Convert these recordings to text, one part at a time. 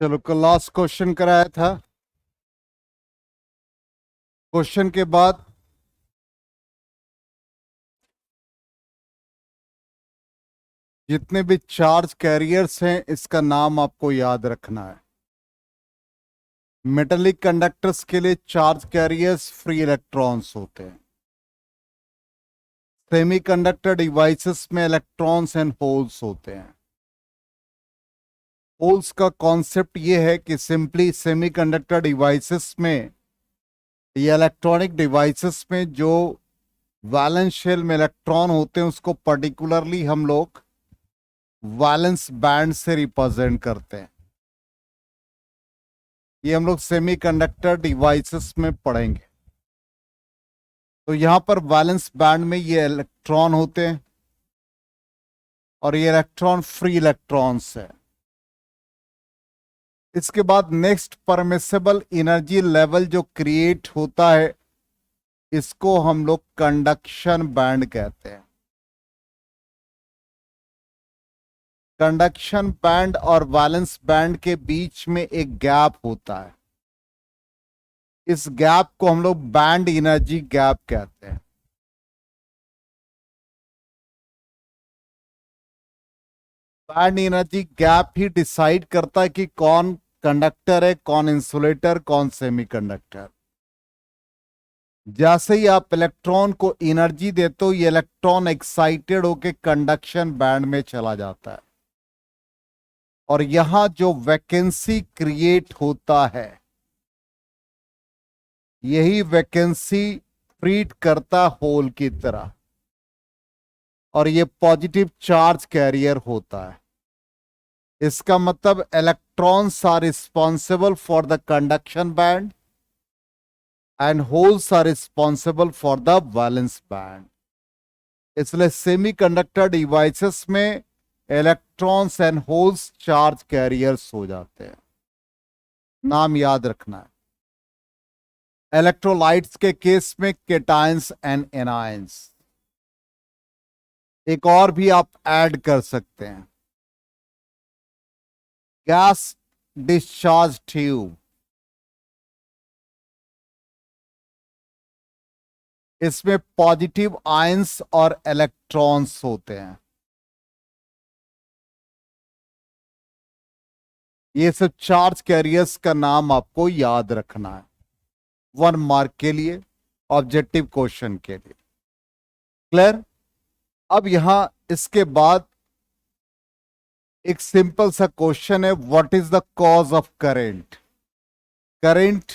चलो कल last question कराया था। क्वेश्चन के बाद जितने भी चार्ज कैरियर्स हैं इसका नाम आपको याद रखना है। मेटेलिक कंडक्टर्स के लिए चार्ज कैरियर्स फ्री इलेक्ट्रॉन्स होते हैं। सेमीकंडक्टर डिवाइसेस में इलेक्ट्रॉन्स एंड होल्स होते हैं। होल्स का कॉन्सेप्ट ये है कि सिंपली सेमीकंडक्टर डिवाइसेस में या इलेक्ट्रॉनिक डिवाइसेस में जो वैलेंस शेल में इलेक्ट्रॉन होते हैं उसको पर्टिकुलरली हम लोग वैलेंस बैंड से रिप्रेजेंट करते हैं। ये हम लोग सेमीकंडक्टर डिवाइसेस में पढ़ेंगे। तो यहां पर वैलेंस बैंड में ये इलेक्ट्रॉन होते हैं और ये इलेक्ट्रॉन फ्री इलेक्ट्रॉन्स है। इसके बाद नेक्स्ट परमिसिबल एनर्जी लेवल जो क्रिएट होता है इसको हम लोग कंडक्शन बैंड कहते हैं। कंडक्शन बैंड और वैलेंस बैंड के बीच में एक गैप होता है। इस गैप को हम लोग बैंड एनर्जी गैप कहते हैं। बैंड एनर्जी गैप ही डिसाइड करता है कि कौन कंडक्टर है, कौन इंसुलेटर, कौन सेमीकंडक्टर। जैसे ही आप इलेक्ट्रॉन को एनर्जी देते हो ये इलेक्ट्रॉन एक्साइटेड होकर कंडक्शन बैंड में चला जाता है और यहां जो वैकेंसी क्रिएट होता है यही वैकेंसी ट्रीट करता होल की तरह और ये पॉजिटिव चार्ज कैरियर होता है। इसका मतलब electrons are responsible for the conduction band and holes are responsible for the valence band. इसलिए सेमीकंडक्टर डिवाइसेस में electrons and holes charge carriers हो जाते हैं। नाम याद रखना है। इलेक्ट्रोलाइट्स के केस में केटायंस एंड एनायंस। एक और भी आप ऐड कर सकते हैं, गैस डिस्चार्ज ट्यूब। इसमें पॉजिटिव आयंस और इलेक्ट्रॉन्स होते हैं। ये सब चार्ज कैरियर्स का नाम आपको याद रखना है 1 मार्क के लिए, ऑब्जेक्टिव क्वेश्चन के लिए। क्लियर? अब यहां इसके बाद एक सिंपल सा क्वेश्चन है, what is the cause of current. Current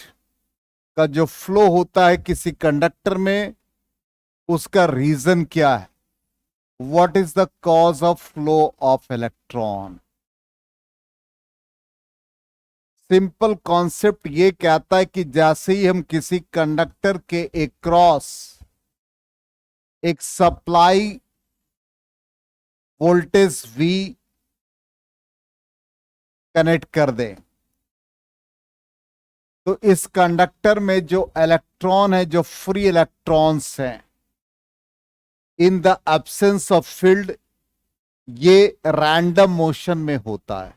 का जो फ्लो होता है किसी कंडक्टर में उसका रीजन क्या है। What is the cause of flow of electron. Simple concept ये कहता है कि जैसे ही हम किसी कंडक्टर के एक क्रॉस एक सप्लाई वोल्टेज V कनेक्ट कर दें तो इस कंडक्टर में जो इलेक्ट्रॉन है, जो फ्री इलेक्ट्रॉन्स हैं, इन द एब्सेंस ऑफ फील्ड ये रैंडम मोशन में होता है।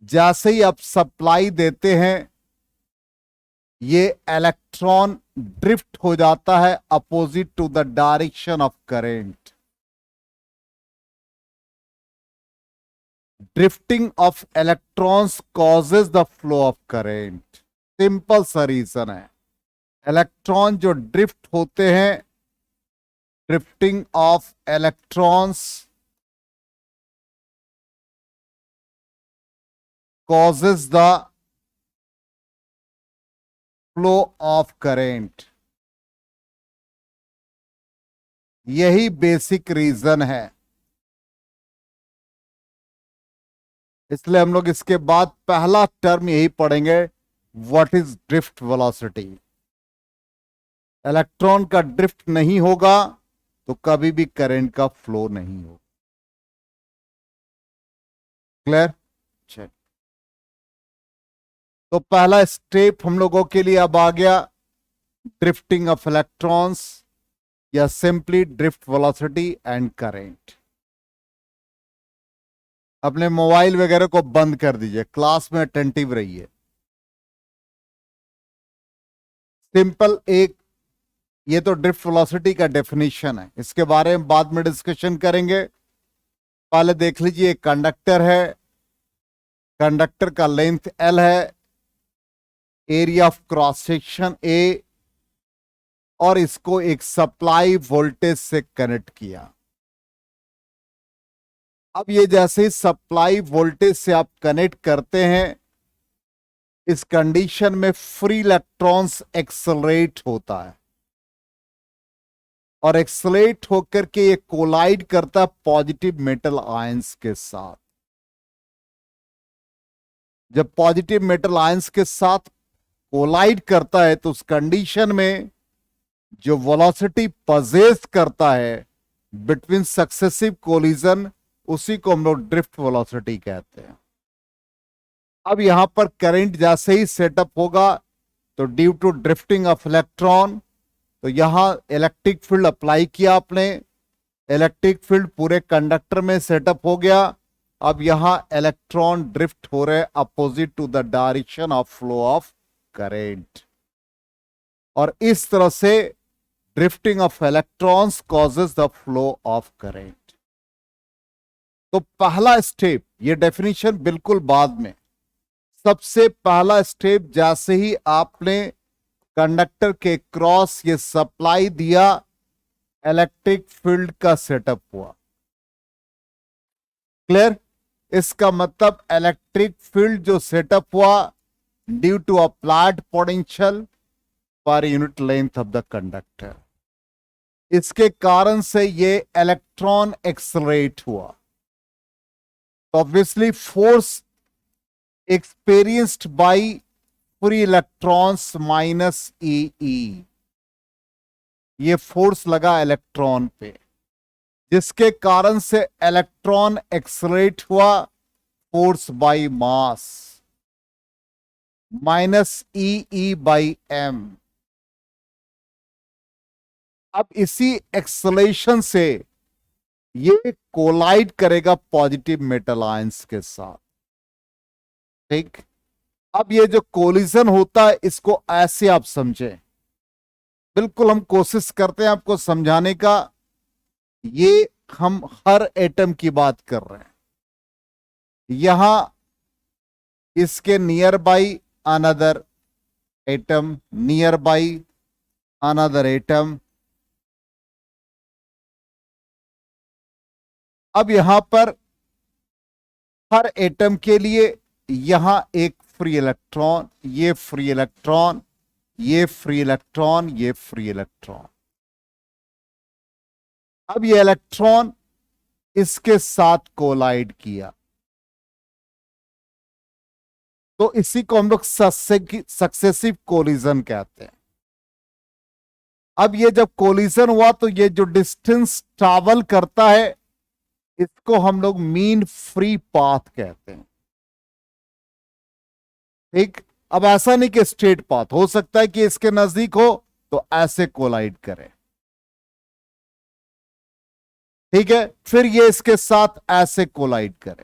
जैसे ही आप सप्लाई देते हैं ये इलेक्ट्रॉन ड्रिफ्ट हो जाता है opposite to the direction of current. Drifting of electrons causes the flow of current. Simple सा रीजन है। इलेक्ट्रॉन जो ड्रिफ्ट होते हैं, drifting of electrons causes the flow of current। यही बेसिक रीजन है। इसलिए हम लोग इसके बाद पहला टर्म यही पढ़ेंगे, what is drift velocity. Electron का ड्रिफ्ट नहीं होगा तो कभी भी करंट का फ्लो नहीं होगा। क्लियर? चल, तो पहला स्टेप हम लोगों के लिए अब आ गया, ड्रिफ्टिंग ऑफ इलेक्ट्रॉन्स या simply drift velocity and current. अपने मोबाइल वगैरह को बंद कर दीजिए, क्लास में अटेंटिव रहिए। सिंपल एक, ये तो ड्रिफ्ट वेलोसिटी का डेफिनेशन है, इसके बारे में बाद में डिस्कशन करेंगे। पहले देख लीजिए, कंडक्टर है, कंडक्टर का लेंथ L है, area of cross section A, और इसको एक सप्लाई वोल्टेज से कनेक्ट किया। अब ये जैसे ही सप्लाई वोल्टेज से आप कनेक्ट करते हैं, इस कंडीशन में फ्री इलेक्ट्रॉन्स एक्सेलरेट होता है, और एक्सेलरेट होकर के ये कोलाइड करता है पॉजिटिव मेटल आयंस के साथ। जब पॉजिटिव मेटल आयंस के साथ कोलाइड करता है तो उस कंडीशन में जो वेलोसिटी पजेस करता है बिटवीन सक्सेसिव कोलिजन, उसी को हम लोग ड्रिफ्ट वेलोसिटी कहते हैं। अब यहां पर करंट जैसे ही सेटअप होगा तो due to drifting of electron, तो यहां इलेक्ट्रिक फील्ड अप्लाई किया आपने, इलेक्ट्रिक फील्ड पूरे कंडक्टर में सेटअप हो गया। अब यहां इलेक्ट्रॉन ड्रिफ्ट हो रहे opposite to the direction of flow of current, और इस तरह से drifting of electrons causes the flow of current. तो पहला स्टेप, ये डेफिनेशन बिल्कुल बाद में, सबसे पहला स्टेप जैसे ही आपने कंडक्टर के क्रॉस ये सप्लाई दिया, इलेक्ट्रिक फील्ड का सेटअप हुआ। क्लियर? इसका मतलब इलेक्ट्रिक फील्ड जो सेटअप हुआ due to applied potential per unit length of the conductor, इसके कारण से ये इलेक्ट्रॉन एक्सेलरेट हुआ। तो obviously force experienced by free electrons minus EE, ये फोर्स लगा इलेक्ट्रॉन पे, जिसके कारण से इलेक्ट्रॉन एक्सेलरेट हुआ, force by mass minus EE by M। अब इसी एक्सेलरेशन से ये कोलाइड करेगा पॉजिटिव मेटल आयंस के साथ। ठीक, अब ये जो कोलिजन होता है इसको ऐसे आप समझें, बिल्कुल हम कोशिश करते हैं आपको समझाने का, ये हम हर एटम की बात कर रहे हैं। यहां इसके near by another atom, near by another atom. अब यहां पर हर एटम के लिए यहां एक फ्री इलेक्ट्रॉन, ये फ्री इलेक्ट्रॉन, ये फ्री इलेक्ट्रॉन, ये फ्री इलेक्ट्रॉन। अब ये इलेक्ट्रॉन इसके साथ कोलाइड किया, तो इसी को हम लोग सक्सेसिव कोलिजन कहते हैं। अब ये जब कोलिजन हुआ तो ये जो डिस्टेंस ट्रैवल करता है इसको हम लोग मीन फ्री पाथ कहते हैं। ठीक, अब ऐसा नहीं कि स्ट्रेट पाथ, हो सकता है कि इसके नजदीक हो तो ऐसे कोलाइड करे, ठीक है, फिर ये इसके साथ ऐसे कोलाइड करे,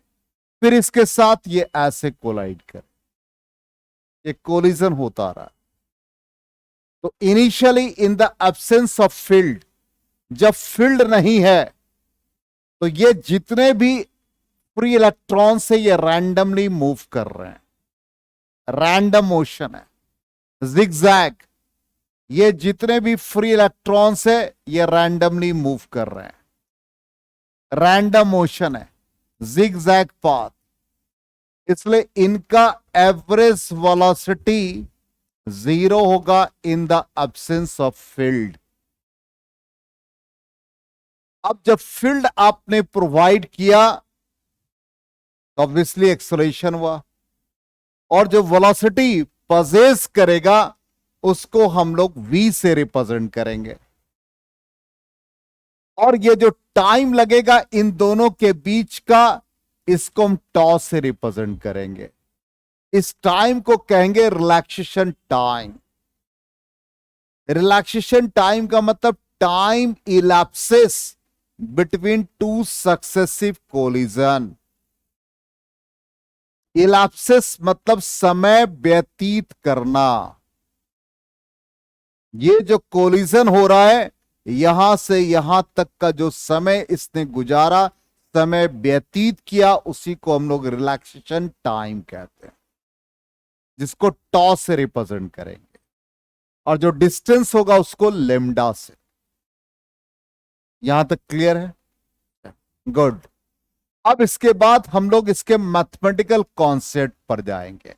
फिर इसके साथ ये ऐसे कोलाइड करे, ये कोलिजन होता रहा। तो initially in the absence of field, जब फील्ड नहीं है तो ये जितने भी फ्री इलेक्ट्रॉन से ये रैंडमली मूव कर रहे हैं, रैंडम मोशन है, जिगजैग, ये जितने भी फ्री इलेक्ट्रॉन्स है ये रैंडमली मूव कर रहे हैं, रैंडम मोशन है, जिगजैग पाथ, इसलिए इनका एवरेज वेलोसिटी 0 होगा इन द एब्सेंस ऑफ फील्ड। अब जब फील्ड आपने प्रोवाइड किया तो ऑब्वियसली एक्सेलरेशन हुआ, और जो वेलोसिटी पजेस करेगा उसको हम लोग v से रिप्रेजेंट करेंगे, और ये जो टाइम लगेगा इन दोनों के बीच का, इसको हम टॉ से रिप्रेजेंट करेंगे। इस टाइम को कहेंगे रिलैक्सेशन टाइम। रिलैक्सेशन टाइम का मतलब time elapses between two successive collision. Elapses मतलब समय व्यतीत करना। ये जो कोलिजन हो रहा है, यहां से यहां तक का जो समय इसने गुजारा, समय व्यतीत किया, उसी को हम लोग रिलैक्सेशन टाइम कहते हैं, जिसको टॉ से रिप्रेजेंट करेंगे, और जो डिस्टेंस होगा उसको लेमडा से। यहां तक क्लियर है? गुड। अब इसके बाद हम लोग इसके मैथमेटिकल कॉन्सेप्ट पर जाएंगे।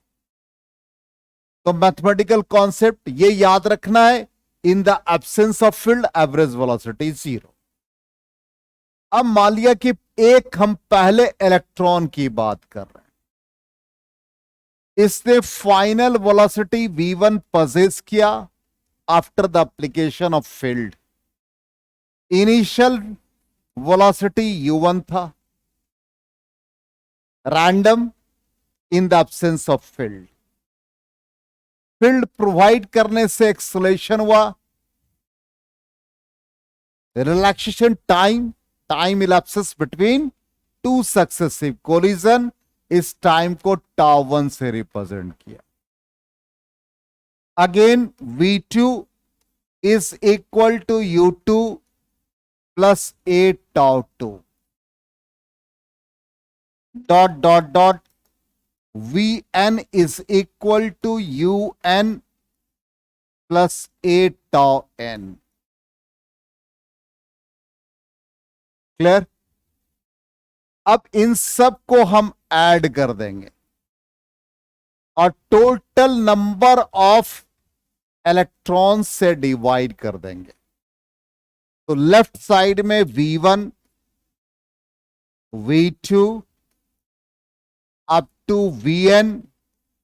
तो मैथमेटिकल कॉन्सेप्ट ये याद रखना है, इन the absence of field average velocity 0। अब मान लिया कि एक हम पहले इलेक्ट्रॉन की बात कर रहे हैं, इसने फाइनल वेलोसिटी v1 पजेस किया after the application of field. Initial velocity u1 था, random, in the absence of field. Field provide करने से एक्सेलरेशन हुआ, relaxation time, time elapses between two successive collision, इस टाइम को τ1 से रिप्रेजेंट किया। Again v2 is equal to u2 plus a τ2 dot dot dot vn is equal to un plus a τn। Clear? अब इन सब को हम ऐड कर देंगे और टोटल नंबर ऑफ इलेक्ट्रॉन से डिवाइड कर देंगे। तो लेफ्ट साइड में v1, v2 up to vn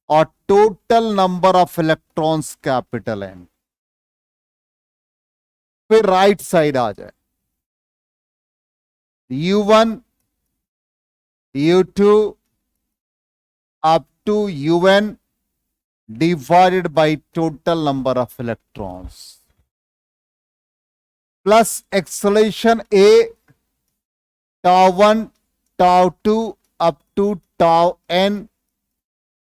और total number of electrons capital N। फिर राइट साइड आ जाए, u1, u2 up to un divided by total number of electrons plus acceleration a τ1 τ2 up to τn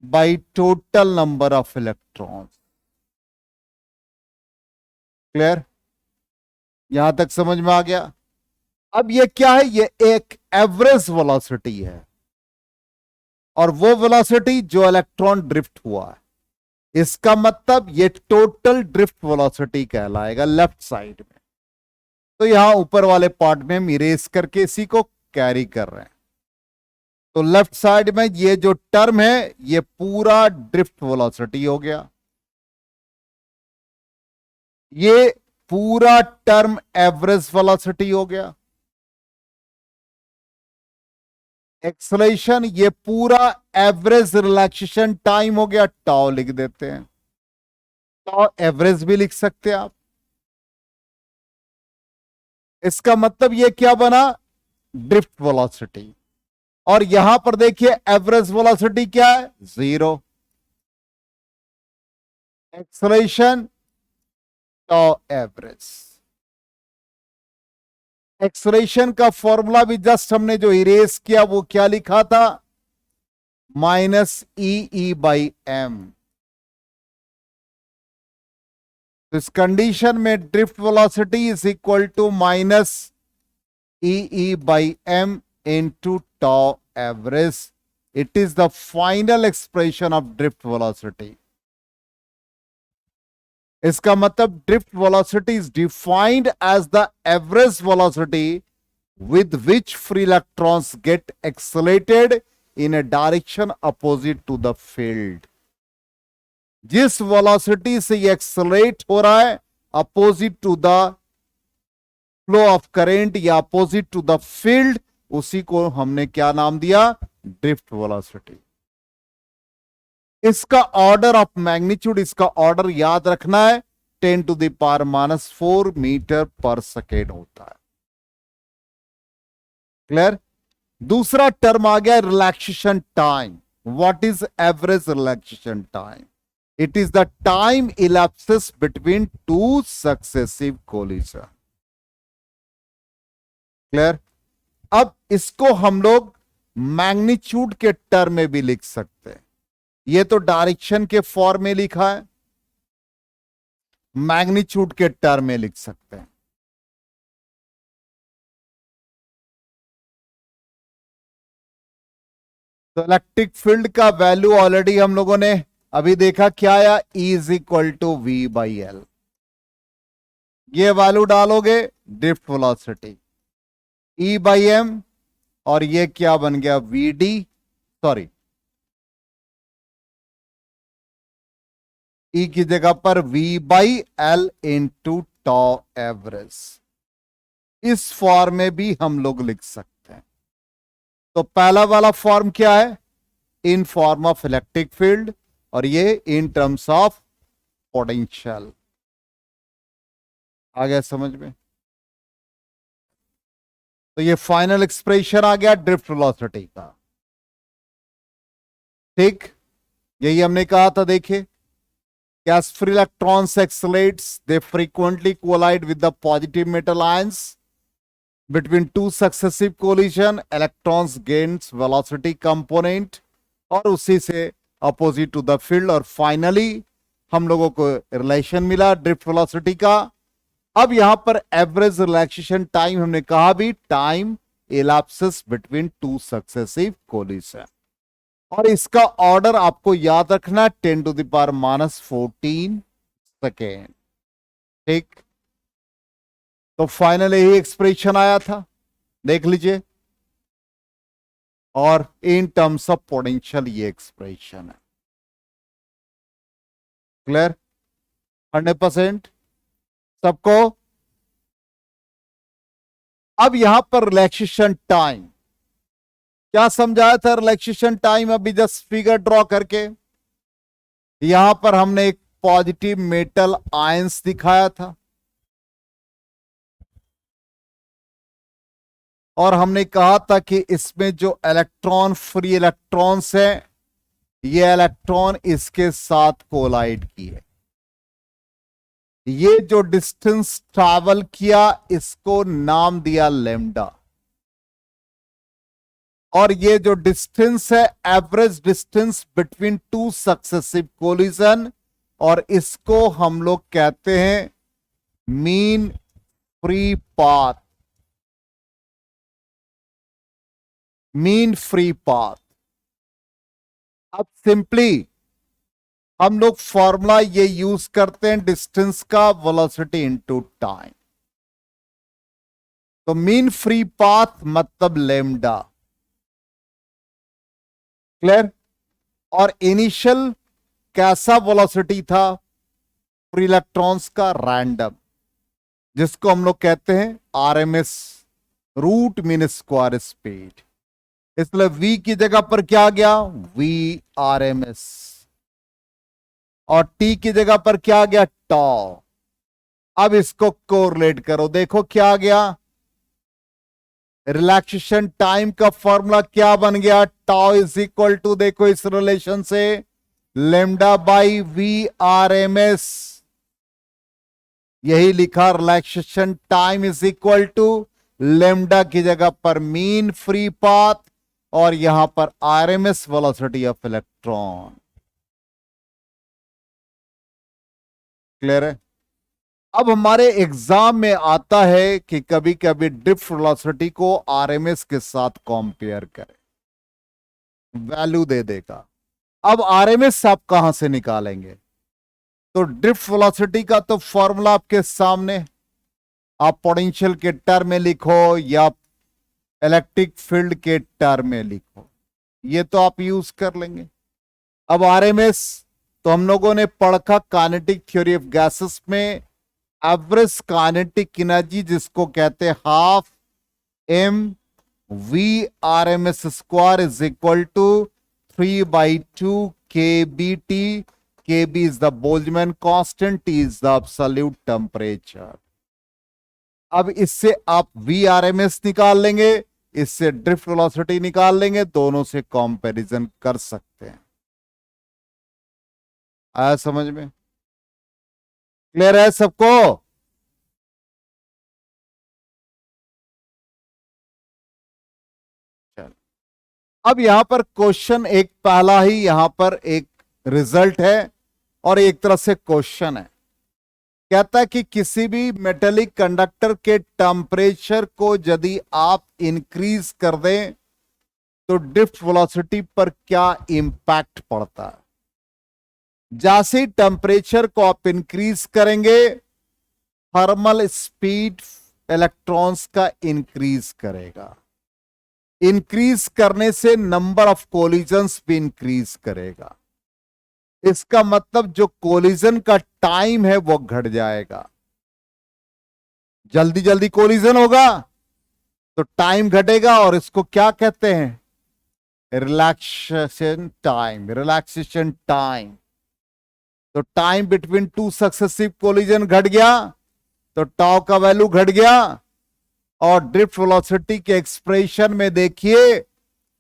by total number of electrons। Clear? यहां तक समझ में आ गया? अब ये क्या है? ये एक एवरेज वेलोसिटी है, और वो वेलोसिटी जो इलेक्ट्रॉन ड्रिफ्ट हुआ है, इसका मतलब ये टोटल ड्रिफ्ट वेलोसिटी कहलाएगा लेफ्ट साइड में। तो यहां ऊपर वाले पार्ट में हम इरेज करके इसी को कैरी कर रहे हैं। तो लेफ्ट साइड में ये जो टर्म है, ये पूरा ड्रिफ्ट वेलोसिटी हो गया, ये पूरा टर्म एवरेज वेलोसिटी हो गया। एक्सेलरेशन, ये पूरा एवरेज रिलैक्सेशन टाइम हो गया, टाउ लिख देते हैं। टाउ एवरेज भी लिख सकते हैं आप। इसका मतलब ये क्या बना? Drift velocity. और यहां पर देखिए एवरेज वेलोसिटी क्या है? 0। Acceleration, tau average. एक्सेलरेशन का फॉर्मूला भी जस्ट हमने जो इरेज किया वो क्या लिखा था? -e/m। तो इस कंडीशन में drift velocity is equal to -e/m into tau average. It is the final expression of drift velocity. इसका मतलब drift velocity is defined as the average velocity with which free electrons get accelerated in a direction opposite to the field. जिस velocity से ये accelerate हो रहा है opposite to the flow of current या opposite to the field, उसी को हमने क्या नाम दिया? Drift velocity. इसका ऑर्डर ऑफ मैग्नीट्यूड, इसका ऑर्डर याद रखना है, 10⁻⁻⁴ मीटर पर सेकेंड होता है। क्लियर? दूसरा टर्म आ गया relaxation time. What is average relaxation time? It is the time elapses between two successive collision. Clear? अब इसको हम लोग मैग्नीट्यूड के टर्म में भी लिख सकते हैं। ये तो डायरेक्शन के फॉर्म में लिखा है, मैग्नीट्यूड के टर्म में लिख सकते हैं। तो इलेक्ट्रिक फील्ड का वैल्यू ऑलरेडी हम लोगों ने अभी देखा, क्या आया, E is equal to V by L. ये वैल्यू डालोगे, drift velocity E by M, और ये क्या बन गया, वी डी, सॉरी E की जगह पर V by L into tau average. इस फॉर्म में भी हम लोग लिख सकते हैं। तो पहला वाला फॉर्म क्या है, in form of electric field, और ये इन टर्म्स ऑफ पोटेंशियल। आ गया समझ में? तो ये फाइनल एक्सप्रेशन आ गया ड्रिफ्ट वेलोसिटी का। ठीक, यही हमने कहा था। देखिए, as free electrons accelerates, they frequently collide with the positive metal ions. Between two successive collision, electrons gains velocity component, और उसी से opposite to the field, और finally हम लोगों को रिलेशन मिला ड्रिफ्ट वेलोसिटी का। अब यहां पर एवरेज रिलैक्सेशन टाइम हमने कहा भी, time elapses between two successive collision, और इसका ऑर्डर आपको याद रखना, 10⁻⁻14 सेकेंड। ठीक, तो फाइनल यही एक्सप्रेशन आया था, देख लीजिए। और इन टर्म्स ऑफ पोटेंशियल ये एक्सप्रेशन है। क्लियर? 100% सबको? अब यहां पर रिलैक्सेशन टाइम क्या समझाया था, रिलैक्सेशन टाइम अभी जस्ट फिगर ड्रॉ करके। यहां पर हमने एक पॉजिटिव मेटल आयंस दिखाया था, और हमने कहा था कि इसमें जो इलेक्ट्रॉन, फ्री इलेक्ट्रॉन्स है, ये इलेक्ट्रॉन इसके साथ कोलाइड किए। ये जो डिस्टेंस ट्रैवल किया, इसको नाम दिया लेम्डा, और ये जो डिस्टेंस है, average distance between two successive collision, और इसको हम लोग कहते हैं mean free path. Mean free path. अब सिंपली हम लोग फॉर्मूला ये यूज करते हैं, डिस्टेंस का वेलोसिटी इनटू टाइम। तो मीन फ्री पाथ मतलब लेम्डा। क्लियर? और इनिशियल कैसा वेलोसिटी था फ्री इलेक्ट्रॉन्स का, रैंडम, जिसको हम लोग कहते हैं RMS, root mean square speed. इसलिए v की जगह पर क्या आ गया, वी आर एम एस, और t की जगह पर क्या आ गया, टॉ। अब इसको कोरिलेट करो, देखो क्या आ गया, रिलैक्सेशन टाइम का फॉर्मूला क्या बन गया, टॉ इज इक्वल टू, देखो इस रिलेशन से, lambda by V R M S. यही लिखा, relaxation time is equal to lambda की जगह पर मीन फ्री पाथ, और यहां पर RMS velocity of electron. Clear है? अब हमारे एग्जाम में आता है कि कभी कभी ड्रिफ्ट वेलोसिटी को आरएमएस के साथ कंपेयर करें, वैल्यू दे देगा। अब आरएमएस आप कहां से निकालेंगे? तो ड्रिफ्ट वेलोसिटी का तो फॉर्मूला आपके सामने, आप पोटेंशियल के टर्म में लिखो या इलेक्ट्रिक फील्ड के टर्म में लिखो, ये तो आप यूज कर लेंगे। अब आरएमएस तो हम लोगों ने पढ़ा काइनेटिक थ्योरी ऑफ गैसेस में, एवरेज काइनेटिक एनर्जी जिसको कहते हैं half M V R M S square is equal to 3/2 kBT। kB is the Boltzmann constant, T is the absolute temperature। अब इससे आप VRMS निकाल लेंगे, इससे ड्रिफ्ट वेलोसिटी निकाल लेंगे, दोनों से कंपैरिजन कर सकते हैं। आया समझ में? क्लियर है सबको? चल, अब यहां पर क्वेश्चन एक पहला ही यहां पर एक रिजल्ट है और एक तरह से क्वेश्चन है। कहता है कि किसी भी मेटेलिक कंडक्टर के टेम्परेचर को यदि आप इंक्रीज कर दें तो ड्रिफ्ट वेलोसिटी पर क्या इंपैक्ट पड़ता है। जैसे ही टेम्परेचर को आप इंक्रीज करेंगे थर्मल स्पीड इलेक्ट्रॉन्स का इंक्रीज करेगा। इंक्रीज करने से नंबर ऑफ कोलिजन्स भी इंक्रीज करेगा। इसका मतलब जो कोलिजन का टाइम है वो घट जाएगा। जल्दी जल्दी कोलिजन होगा तो टाइम घटेगा और इसको क्या कहते हैं, रिलैक्सेशन टाइम। रिलैक्सेशन टाइम तो time between two successive collision घट गया तो टाउ का वैल्यू घट गया। और ड्रिफ्ट वेलोसिटी के एक्सप्रेशन में देखिए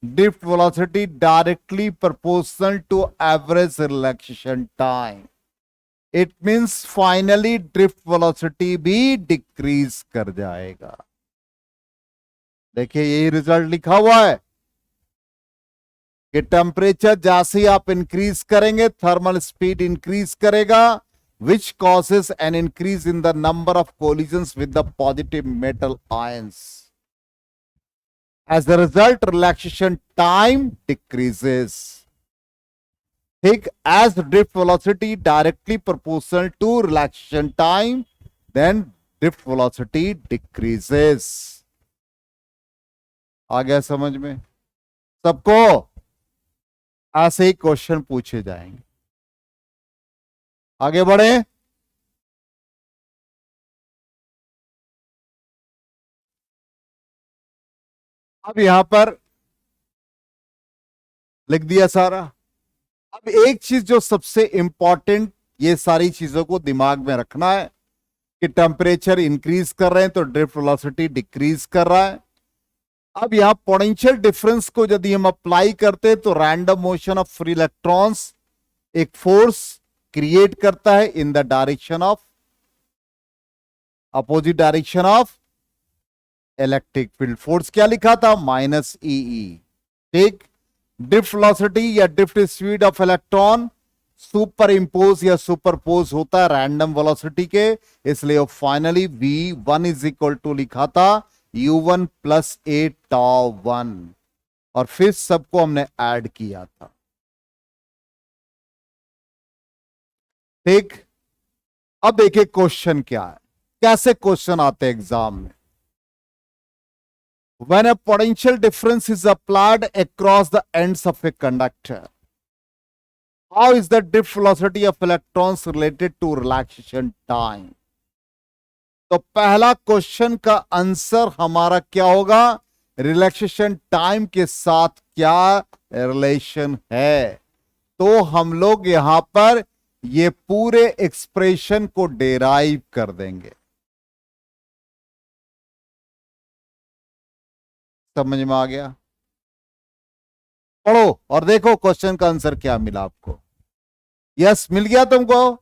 drift velocity directly proportional to average relaxation time. It means finally drift velocity भी डिक्रीज कर जाएगा। देखिए यही रिजल्ट लिखा हुआ है कि टेम्परेचर जैसे ही आप इंक्रीज करेंगे थर्मल स्पीड इंक्रीज करेगा which causes an increase in the number of collisions with the positive metal ions. As a result, relaxation time decreases. Think as drift velocity directly proportional to relaxation time, then drift velocity decreases. आ गया समझ में सबको? ऐसे ही question पूछे जाएंगे। आगे बढ़े। अब यहां पर लिख दिया सारा। अब एक चीज जो सबसे इंपॉर्टेंट, ये सारी चीजों को दिमाग में रखना है कि टेम्परेचर इंक्रीज कर रहे हैं तो ड्रिफ्ट वेलोसिटी डिक्रीज कर रहा है। अब यहां पोटेंशियल डिफरेंस को यदि हम अप्लाई करते हैं तो random motion of free electrons एक फोर्स क्रिएट करता है in the direction of opposite direction of electric field. Force क्या लिखा था, माइनस ई। ठीक। ड्रिफ्ट वेलोसिटी या drift speed of electron super impose या सुपरपोज होता है रैंडम वेलोसिटी के, इसलिए finally v1 is equal to लिखा था u1 प्लस ए टाउ 1 और फिर सबको हमने ऐड किया था। ठीक। अब देखिए क्वेश्चन क्या है, कैसे क्वेश्चन आते हैं एग्जाम में। When a potential difference is applied across the ends of a conductor, how is the drift velocity of electrons related to relaxation time? तो पहला क्वेश्चन का आंसर हमारा क्या होगा, रिलैक्सेशन टाइम के साथ क्या रिलेशन है। तो हम लोग यहां पर ये पूरे एक्सप्रेशन को डेराइव कर देंगे। समझ में आ गया? पढ़ो और देखो क्वेश्चन का आंसर क्या मिला आपको। यस, मिल गया तुमको?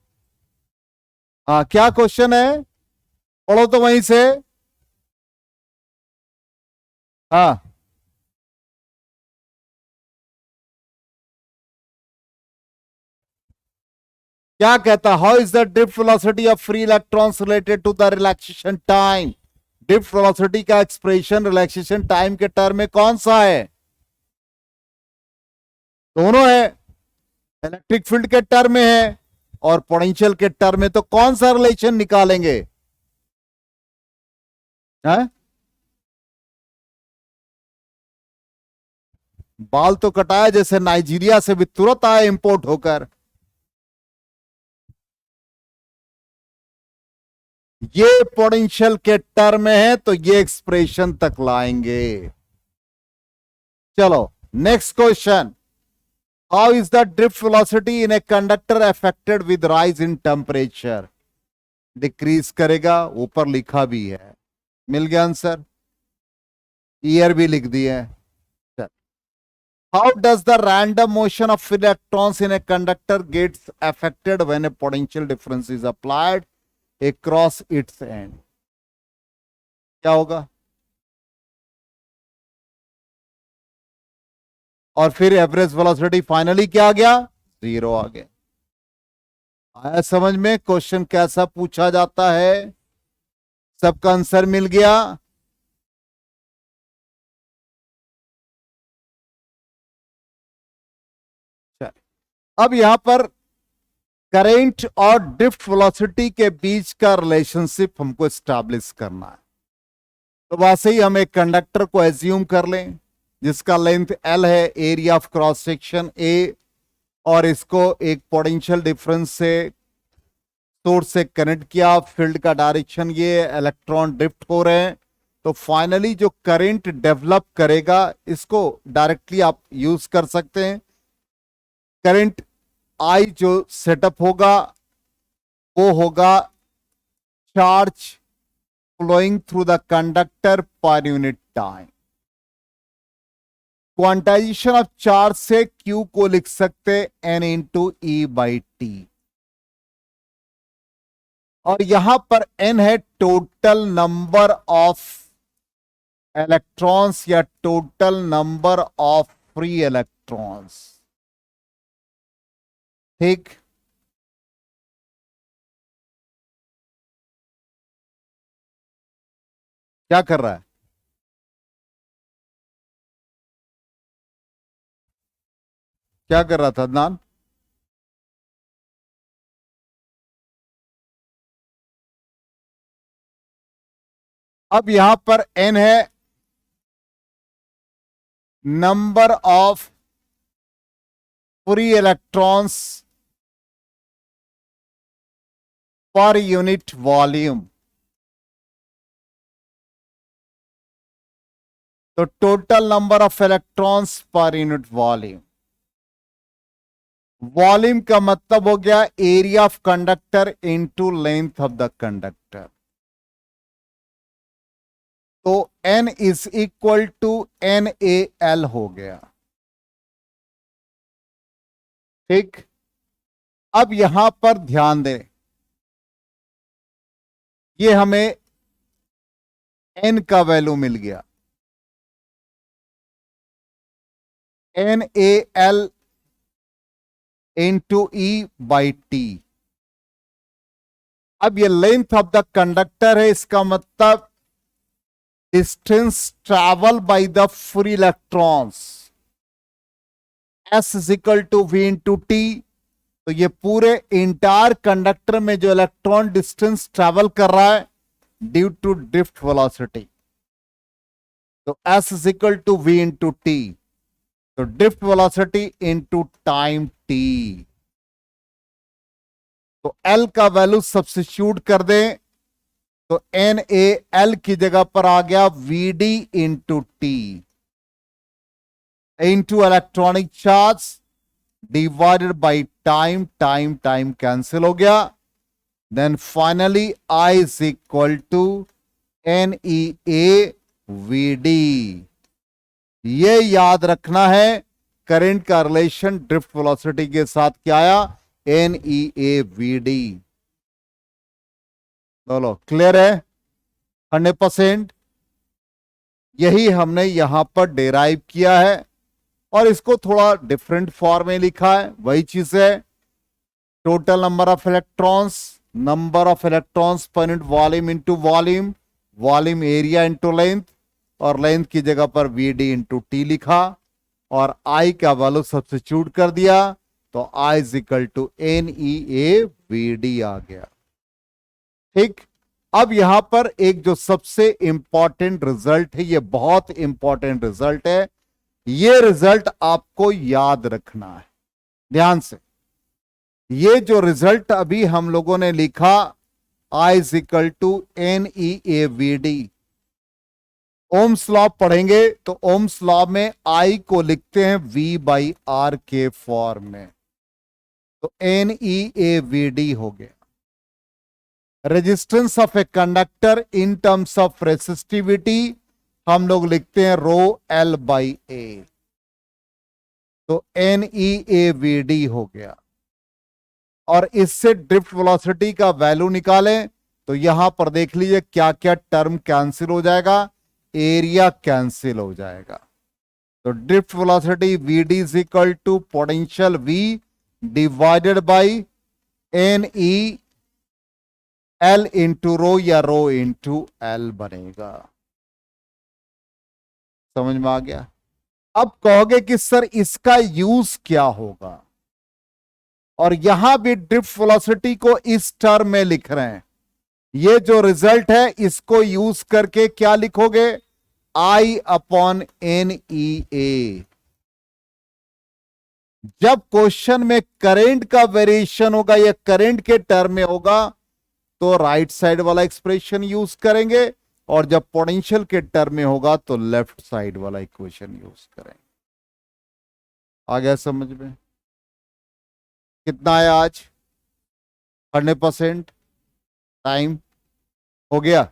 हाँ, क्या क्वेश्चन है, पढ़ो तो वहीं से। हाँ, क्या कहता, how is the drift velocity of free electrons related to the relaxation time. Drift velocity का एक्सप्रेशन रिलैक्सेशन टाइम के टर्म में कौन सा है? दोनों है, इलेक्ट्रिक फील्ड के टर्म में है और पोटेंशियल के टर्म में। तो कौन सा रिलेशन निकालेंगे? है? बाल तो कटाया जैसे नाइजीरिया से भी तुरंत आया इंपोर्ट होकर। ये पोटेंशियल के टर्म में है तो ये एक्सप्रेशन तक लाएंगे। चलो next question, how is the drift velocity in a conductor affected with rise in temperature. Decrease करेगा, ऊपर लिखा भी है। मिल गया आंसर, ईयर भी लिख दिए। How does the random motion of electrons in a conductor gets affected when a potential difference is applied across its end। क्या होगा? और फिर एवरेज वेलोसिटी फाइनली क्या आ गया, 0 आ गया। आया समझ में क्वेश्चन कैसा पूछा जाता है? सबका आंसर मिल गया? अब यहां पर करंट और ड्रिफ्ट वेलोसिटी के बीच का रिलेशनशिप हमको एस्टैब्लिश करना है। तो वैसे ही हम एक कंडक्टर को एज्यूम कर लें जिसका लेंथ L है, area of cross section A, और इसको एक पोटेंशियल डिफरेंस से सोर्स से कनेक्ट किया, फील्ड का डायरेक्शन ये, इलेक्ट्रॉन ड्रिफ्ट हो रहे हैं। तो फाइनली जो करंट डेवलप करेगा इसको डायरेक्टली आप यूज कर सकते हैं। करंट I जो सेटअप होगा वो होगा charge flowing through the conductor per unit time. Quantization of charge से Q को लिख सकते N into E by T, और यहां पर N है टोटल नंबर ऑफ इलेक्ट्रॉन्स या total number of free electrons. ठीक, क्या कर रहा है? क्या कर रहा था अदनान? अब यहां पर N है number of free electrons per unit volume. तो total number of electrons per unit volume. Volume का मतलब हो गया area of conductor into length of the conductor. तो N is equal to NaL हो गया। ठीक, अब यहां पर ध्यान दें, ये हमें N का वैल्यू मिल गया, NaL into E by T. अब ये लेंथ ऑफ द कंडक्टर है, इसका मतलब distance travel by the free electrons, S is equal to V into T. तो ये पूरे इंटायर कंडक्टर में जो इलेक्ट्रॉन डिस्टेंस ट्रैवल कर रहा है ड्यू टू ड्रिफ्ट वेलोसिटी, तो S is equal to V into T. तो drift velocity into time t। तो L का वैल्यू सब्स्टिट्यूट कर दें तो NaL की जगह पर आ गया Vd into T into electronic charge divided by time. Time time cancel हो गया। Then finally I is equal to NeaVd। ये याद रखना है, करंट का रिलेशन ड्रिफ्ट वेलोसिटी के साथ क्या आया, NeaVd। बोलो क्लियर है 100%? यही हमने यहां पर डेराइव किया है और इसको थोड़ा डिफरेंट फॉर्म में लिखा है। वही चीज है, total number of electrons per unit volume into volume, volume area into length, और लेंथ की जगह पर Vd इंटू टी लिखा और I का वैल्यू सब्स्टिट्यूट कर दिया तो I is equal to NeaVd आ गया। ठीक, अब यहां पर एक जो सबसे इंपॉर्टेंट रिजल्ट है, ये बहुत इंपॉर्टेंट रिजल्ट है, ये रिजल्ट आपको याद रखना है ध्यान से। ये जो रिजल्ट अभी हम लोगों ने लिखा I is equal to NeaVd, Ohm's law पढ़ेंगे तो ओम्स लॉ में I को लिखते हैं V बाई आर के फॉर्म में, तो NeaVd हो गया। Resistance of a conductor in terms of resistivity हम लोग लिखते हैं रो L बाई ए, तो NeaVd हो गया। और इससे ड्रिफ्ट वेलोसिटी का वैल्यू निकालें तो यहां पर देख लीजिए क्या क्या टर्म कैंसिल हो जाएगा, एरिया कैंसिल हो जाएगा। तो drift velocity V D is equal to potential V divided by N E L into rho या रो इंटू एल बनेगा। समझ में आ गया? अब कहोगे कि सर इसका यूज क्या होगा, और यहां भी ड्रिफ्ट वेलोसिटी को इस टर्म में लिख रहे हैं। ये जो रिजल्ट है इसको यूज करके क्या लिखोगे, I अपॉन एन ई ए। जब क्वेश्चन में करंट का वेरिएशन होगा या करंट के टर्म में होगा तो राइट साइड वाला एक्सप्रेशन यूज करेंगे, और जब पोटेंशियल के टर्म में होगा तो लेफ्ट साइड वाला इक्वेशन यूज करेंगे। आ गया समझ में? कितना आया आज? 100% टाइम हो गया।